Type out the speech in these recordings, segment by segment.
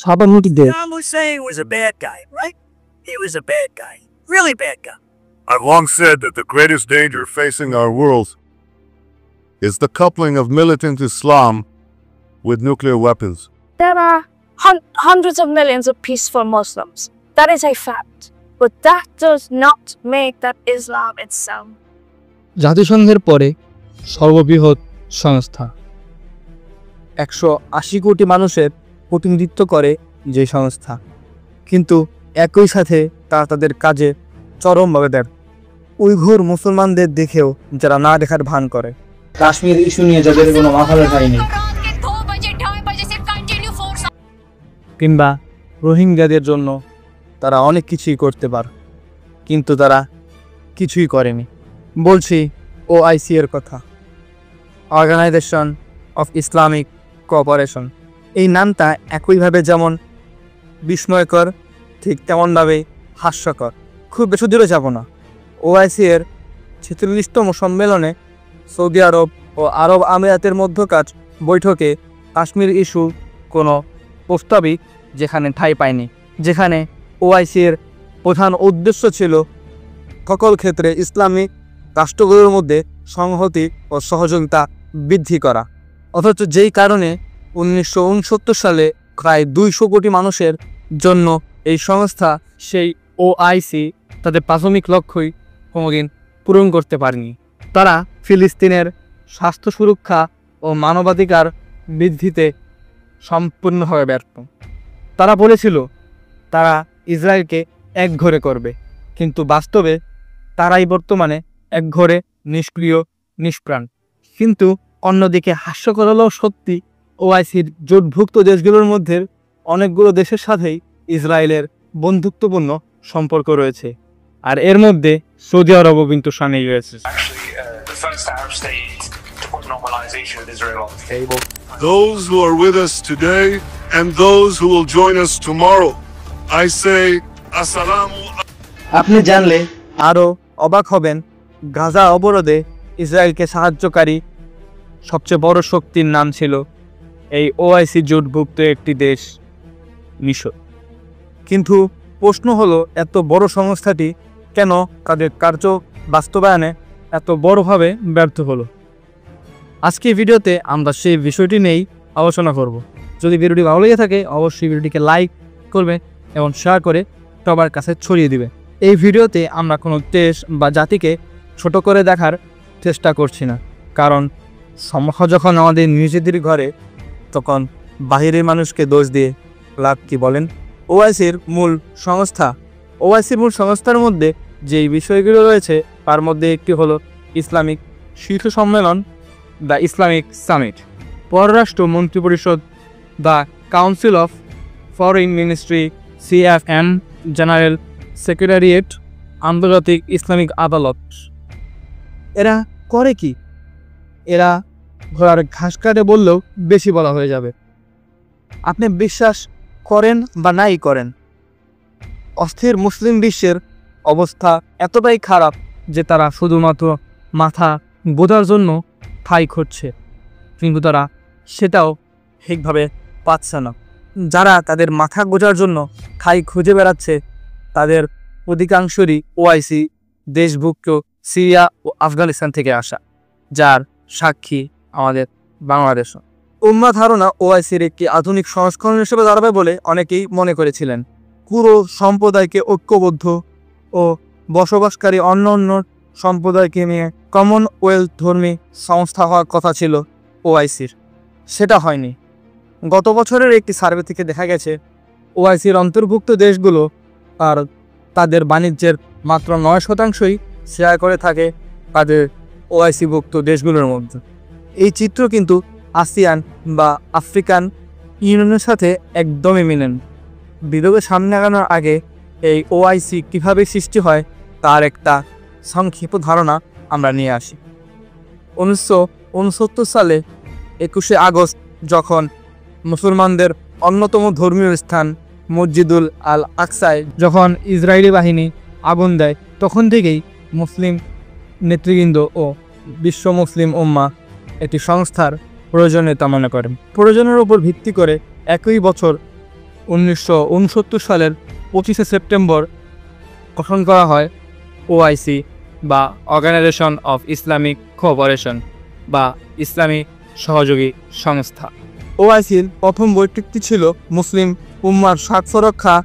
Saddam Hussein was a bad guy, right? He was a bad guy. Really bad guy. I've long said that the greatest danger facing our world is the coupling of militant Islam with nuclear weapons. There are hundreds of millions of peaceful Muslims. That is a fact. But that does not make that Islam itself. জাতিসংঘের পরে সর্ববৃহৎ সংস্থা। 180 কোটি মানুষের প্রতিনিধিত্ব করে যে সংস্থা, কিন্তু একই সাথে তারা তাদের কাজে চরমভাবে দেয়। উইঘুর মুসলমানদের দেখেও যারা না দেখার ভান করে, কাশ্মীর ইস্যু নিয়ে যাদের কোনো মাথা ব্যথা নেই, কিংবা রোহিঙ্গাদের জন্য তারা অনেক কিছুই করতে পারে, কিন্তু তারা কিছুই করেনি। বলছি ওআইসি এর কথা, অর্গানাইজেশন অফ ইসলামিক কোঅপারেশন। এই নামটা একইভাবে যেমন বিস্ময়কর, ঠিক তেমনভাবে হাস্যকর। খুব বেশি দূরে যাব না। ওআইসি এর 46তম সম্মেলনে সৌদি আরব ও আরব আমিরাতের মধ্যকার বৈঠকে কাশ্মীর ইস্যু কোনো প্রস্তাবই যেখানে ঠাঁই পায়নি, যেখানে ওআইসি এর প্রধান উদ্দেশ্য ছিল সকল ক্ষেত্রে ইসলামী রাষ্ট্রগুলোর মধ্যে সংহতি ও সহযোগিতা বৃদ্ধি করা। অথচ যেই কারণে 1969 সালে প্রায় 200 কোটি মানুষের জন্য এই সংস্থা, সেই ওআইসি, তাদের প্রাথমিক লক্ষ্যই কোনোদিন পূরণ করতে পারেনি। তারা ফিলিস্তিনের স্বাস্থ্য সুরক্ষা ও মানবাধিকার বৃদ্ধিতে সম্পূর্ণভাবে ব্যর্থ। তারা বলেছিল তারা ইসরায়েলকে একঘরে করবে, কিন্তু বাস্তবে তারাই বর্তমানে একঘরে, নিষ্ক্রিয়, নিষ্প্রাণ। কিন্তু অন্যদিকে হাস্যকর হলেও সত্যি, ওআইসির জোটভুক্ত দেশগুলোর মধ্যে অনেকগুলো দেশের সাথেই ইসরায়েলের বন্ধুত্বপূর্ণ সম্পর্ক রয়েছে, আর এর মধ্যে সৌদি আরবও কিন্তু সামিল রয়েছে। Those who are with us today and those who will join us tomorrow, I say assalamu. আপনি জানলে আরও অবাক হবেন, গাজা অবরোধে ইসরায়েলকে সাহায্যকারী সবচেয়ে বড় শক্তির নাম ছিল এই ওআইসি জোটভুক্ত একটি দেশ, মিশর। কিন্তু প্রশ্ন হলো, এত বড় সংস্থাটি কেন তাদের কার্য বাস্তবায়নে এত বড়ভাবে ব্যর্থ হলো? আজকে ভিডিওতে আমরা সেই বিষয়টি নিয়েই আলোচনা করব। যদি ভিডিওটি ভালো লেগে থাকে অবশ্যই ভিডিওটিকে লাইক করবে এবং শেয়ার করে সবার কাছে ছড়িয়ে দিবে। এই ভিডিওতে আমরা কোনো দেশ বা জাতিকে ছোট করে দেখার চেষ্টা করছি না, কারণ সমস্যা যখন আমাদের নিজেদের ঘরে, তখন বাহিরের মানুষকে দোষ দিয়ে লাভ কি বলেন? ওআইসির মূল সংস্থার মধ্যে যেই বিষয়গুলো রয়েছে তার মধ্যে একটি হলো ইসলামিক শীর্ষ সম্মেলন, দ্য ইসলামিক সামিট, পররাষ্ট্র মন্ত্রিপরিষদ, the council of foreign ministry, CFN, general secretariat, আন্তর্জাতিক ইসলামিক আদালত। এরা করে কি? এরা ঘোড়ার ঘাস কাটে বললেও বেশি বলা হয়ে যাবে। আপনি বিশ্বাস করেন বা নাই করেন, অস্থির মুসলিম বিশ্বের অবস্থা এতটাই খারাপ যে তারা শুধুমাত্র মাথা বোঝার জন্য ঠাঁই খুঁজছে, কিন্তু তারা সেটাও ঠিকভাবে পাচ্ছে না। যারা তাদের মাথা গোজার জন্য ঠাঁই খুঁজে বেড়াচ্ছে তাদের অধিকাংশরই ওআইসি দেশভুক্ত সিরিয়া ও আফগানিস্তান থেকে আসা, যার সাক্ষী আমাদের বাংলাদেশ। উম্মাহ ধারণা ওআইসির একটি আধুনিক সংস্করণ হিসেবে দাঁড়াবে বলে অনেকেই মনে করেছিলেন। পুরো সম্প্রদায়কে ঐক্যবদ্ধ ও বসবাসকারী অন্য অন্য সম্প্রদায়কে নিয়ে কমনওয়েলথ ধর্মী সংস্থা হওয়ার কথা ছিল ওআইসির, সেটা হয়নি। গত বছরের একটি সার্ভে থেকে দেখা গেছে ওআইসির অন্তর্ভুক্ত দেশগুলো আর তাদের বাণিজ্যের মাত্র 9%ই শেয়ার করে থাকে তাদের ওআইসিভুক্ত দেশগুলোর মধ্যে। এই চিত্র কিন্তু আসিয়ান বা আফ্রিকান ইউনিয়নের সাথে একদমই মিলেন। বিরোধের সামনে আগানোর আগে এই ওআইসি কীভাবে সৃষ্টি হয় তার একটা সংক্ষিপ্ত ধারণা আমরা নিয়ে আসি। 1969 সালে 21শে আগস্ট যখন মুসলমানদের অন্যতম ধর্মীয় স্থান মসজিদুল আল আকসায় যখন ইসরায়েলি বাহিনী আগুন দেয়, তখন থেকেই মুসলিম নেতৃবৃন্দ ও বিশ্ব মুসলিম উম্মাহ একটি সংস্থার প্রয়োজনীয়তা মনে করেন। প্রয়োজনের উপর ভিত্তি করে একই বছর 1969 সালের 25শে সেপ্টেম্বর গঠন করা হয় ওআইসি বা অর্গানাইজেশন অফ ইসলামিক কোঅপারেশন বা ইসলামী সহযোগী সংস্থা। ওআইসির প্রথম বৈঠকটি ছিল মুসলিম উম্মার স্বার্থ রক্ষা,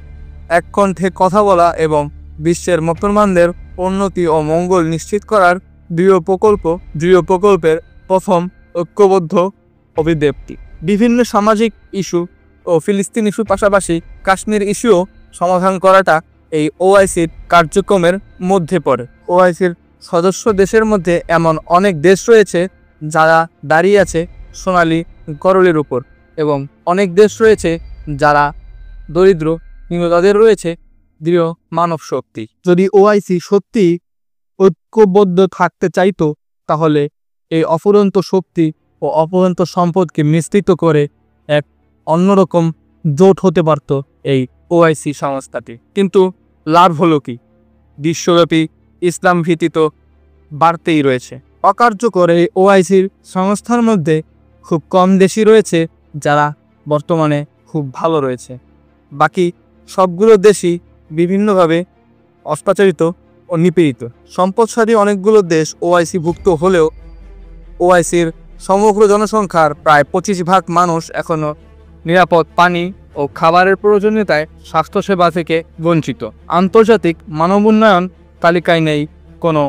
এক কণ্ঠে কথা বলা এবং বিশ্বের মুসলমানদের উন্নতি ও মঙ্গল নিশ্চিত করার দৃঢ় প্রকল্পের প্রথম ঐক্যবদ্ধ অভিব্যক্তি। বিভিন্ন সামাজিক ইস্যু ও ফিলিস্তিন ইস্যুর পাশাপাশি কাশ্মীর ইস্যুও সমাধান করাটা এই ওআইসির কার্যক্রমের মধ্যে পড়ে। ওআইসির সদস্য দেশের মধ্যে এমন অনেক দেশ রয়েছে যারা দাঁড়িয়ে আছে সোনালী করলের উপর, এবং অনেক দেশ রয়েছে যারা দরিদ্র, কিন্তু তাদের রয়েছে দৃঢ় মানব শক্তি। যদি ওআইসি সত্যি ঐক্যবদ্ধ থাকতে চাইতো, তাহলে এই অফুরন্ত শক্তি ও অফুরন্ত সম্পদকে মিশ্রিত করে এক অন্যরকম জোট হতে পারত এই ওআইসি সংস্থাটি। কিন্তু লাভ হলো কি? বিশ্বব্যাপী ইসলাম ভীতি তো বাড়তেই রয়েছে। অকার্যকর এই ওআইসির সংস্থার মধ্যে খুব কম দেশই রয়েছে যারা বর্তমানে খুব ভালো রয়েছে। বাকি সবগুলো দেশই বিভিন্নভাবে অত্যাচারিত ও নিপীড়িত। সম্পদশালী অনেকগুলো দেশ ওআইসিভুক্ত হলেও ওআইসির সমগ্র জনসংখ্যার প্রায় 25% মানুষ এখনও নিরাপদ পানি ও খাবারের প্রয়োজনীয়তায় স্বাস্থ্যসেবা থেকে বঞ্চিত। আন্তর্জাতিক মানব উন্নয়ন তালিকায় নেই কোনো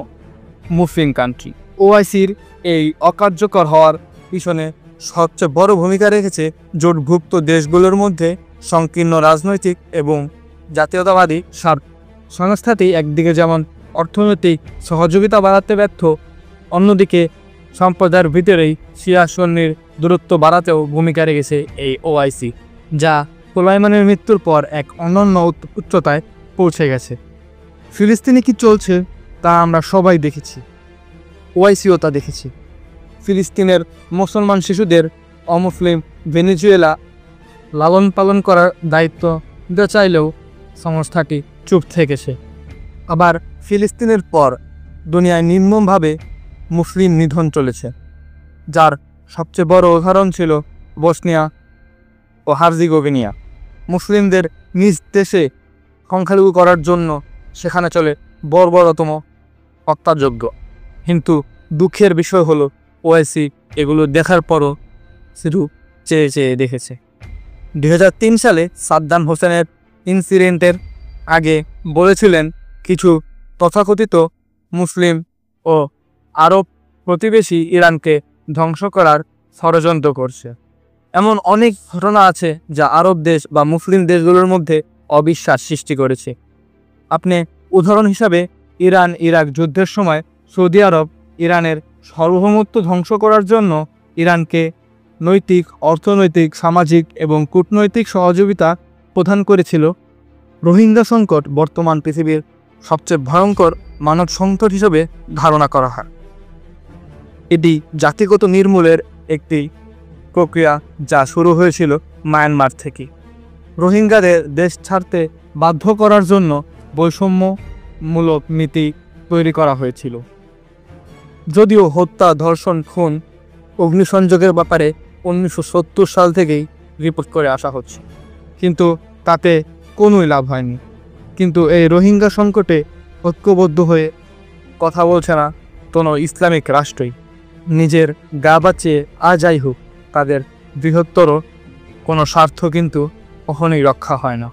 মুসলিম কান্ট্রি। ওআইসির এই অকার্যকর হওয়ার পিছনে সবচেয়ে বড় ভূমিকা রেখেছে জোটভুক্ত দেশগুলোর মধ্যে সংকীর্ণ রাজনৈতিক এবং জাতীয়তাবাদী স্বার্থ। সংস্থাটি একদিকে যেমন অর্থনৈতিক সহযোগিতা বাড়াতে ব্যর্থ, অন্যদিকে সম্প্রদায়ের ভিতরেই শিয়া সুন্নির দূরত্ব বাড়াতেও ভূমিকা রেখেছে এই ওআইসি, যা সুলাইমানের মৃত্যুর পর এক অনন্য উচ্চতায় পৌঁছে গেছে। ফিলিস্তিনে কি চলছে তা আমরা সবাই দেখেছি, ওআইসিও তা দেখেছি। ফিলিস্তিনের মুসলমান শিশুদের অমুসলিম ভেনেজুয়েলা লালন পালন করার দায়িত্ব দিতে চাইলেও সংস্থাটি চুপ থেকেছে। আবার ফিলিস্তিনের পর দুনিয়ায় নির্মমভাবে মুসলিম নিধন চলেছে, যার সবচেয়ে বড় উদাহরণ ছিল বসনিয়া ও হার্জিগোভিনিয়া। মুসলিমদের নিজ দেশে সংখ্যালঘু করার জন্য সেখানে চলে বর্বরতম হত্যাযজ্ঞ। কিন্তু দুঃখের বিষয় হলো ওআইসি এগুলো দেখার পরও শুধু চেয়ে চেয়ে দেখেছে। 2003 সালে সাদ্দাম হোসেনের ইনসিডেন্টের আগে বলেছিলেন কিছু তথাকথিত মুসলিম ও আরব প্রতিবেশী ইরানকে ধ্বংস করার ষড়যন্ত্র করছে। এমন অনেক ঘটনা আছে যা আরব দেশ বা মুসলিম দেশগুলোর মধ্যে অবিশ্বাস সৃষ্টি করেছে। আপনি উদাহরণ হিসাবে ইরান ইরাক যুদ্ধের সময় সৌদি আরব ইরানের সার্বভৌমত্ব ধ্বংস করার জন্য ইরানকে নৈতিক, অর্থনৈতিক, সামাজিক এবং কূটনৈতিক সহযোগিতা প্রদান করেছিল। রোহিঙ্গা সংকট বর্তমান পৃথিবীর সবচেয়ে ভয়ঙ্কর মানব সংকট হিসেবে ধারণা করা হয়। এটি জাতিগত নির্মূলের একটি প্রক্রিয়া যা শুরু হয়েছিল মায়ানমার থেকে। রোহিঙ্গাদের দেশ ছাড়তে বাধ্য করার জন্য বৈষম্যমূলক নীতি তৈরি করা হয়েছিল। যদিও হত্যা, ধর্ষণ, খুন, অগ্নিসংযোগের ব্যাপারে 1970 সাল থেকেই রিপোর্ট করে আসা হচ্ছে, কিন্তু তাতে কোনোই লাভ হয়নি। কিন্তু এই রোহিঙ্গা সংকটে ঐক্যবদ্ধ হয়ে কথা বলছে না কোনো ইসলামিক রাষ্ট্রই। নিজের গা বাঁচিয়ে যাই হোক, তাদের বৃহত্তর কোনো স্বার্থ কিন্তু কখনোই রক্ষা হয় না।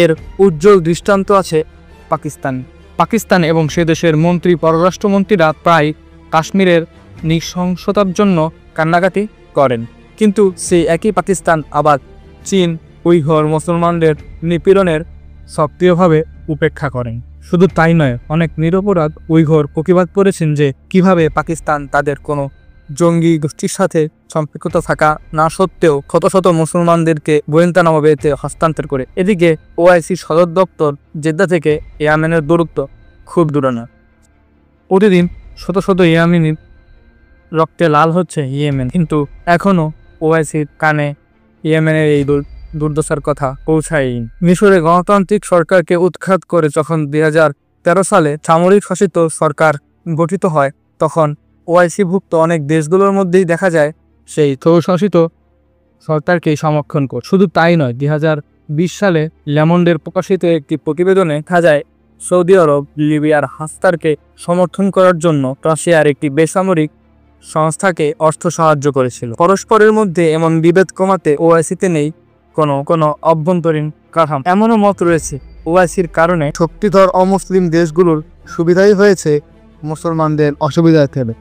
এর উজ্জ্বল দৃষ্টান্ত আছে পাকিস্তান এবং সে দেশের মন্ত্রী, পররাষ্ট্রমন্ত্রীরা প্রায় কাশ্মীরের নৃশংসতার জন্য কান্নাকাটি করেন, কিন্তু সেই একই পাকিস্তান আবার চীন, উইঘুর মুসলমানদের নিপীড়নের সক্রিয়ভাবে উপেক্ষা করেন। শুধু তাই নয়, অনেক নিরপরাধ উইঘুর প্রতিবাদ করেছেন যে কিভাবে পাকিস্তান তাদের কোনো জঙ্গি গোষ্ঠীর সাথে সম্পৃক্ত থাকা না সত্ত্বেও শত শত মুসলমানদেরকে গোয়েন্দানামাতে হস্তান্তর করে। এদিকে ওআইসি সদর দপ্তর জেদ্দা থেকে ইয়েমেনের দূরত্ব খুব দূরে না। প্রতিদিন শত শত ইয়েমেনির রক্তে লাল হচ্ছে ইয়েমেন, কিন্তু এখনও ওআইসির কানে ইয়েমেনের এই দুর্দশার কথা পৌঁছায়নি। মিশরে গণতান্ত্রিক সরকারকে উৎখাত করে যখন 2013 সালে সামরিক শাসিত সরকার গঠিত হয়, তখন ওআইসিভুক্ত অনেক দেশগুলোর মধ্যেই দেখা যায় সেই স্বশাসিত সরকারকেই সমর্থন করে। শুধু তাই নয়, 2020 সালে লেমন্ডের প্রকাশিত একটি প্রতিবেদনে দেখা যায় সৌদি আরব লিবিয়ার হাফতারকে সমর্থন করার জন্য রাশিয়ার একটি বেসামরিক সংস্থাকে অর্থ সাহায্য করেছিল। পরস্পরের মধ্যে এমন বিভেদ কমাতে ওআইসিতে নেই কোনো অভ্যন্তরীণ কাঠামো। এমনও মত রয়েছে ওআইসির কারণে শক্তিধর অমুসলিম দেশগুলোর সুবিধাই হয়েছে মুসলমানদের অসুবিধা থেকে।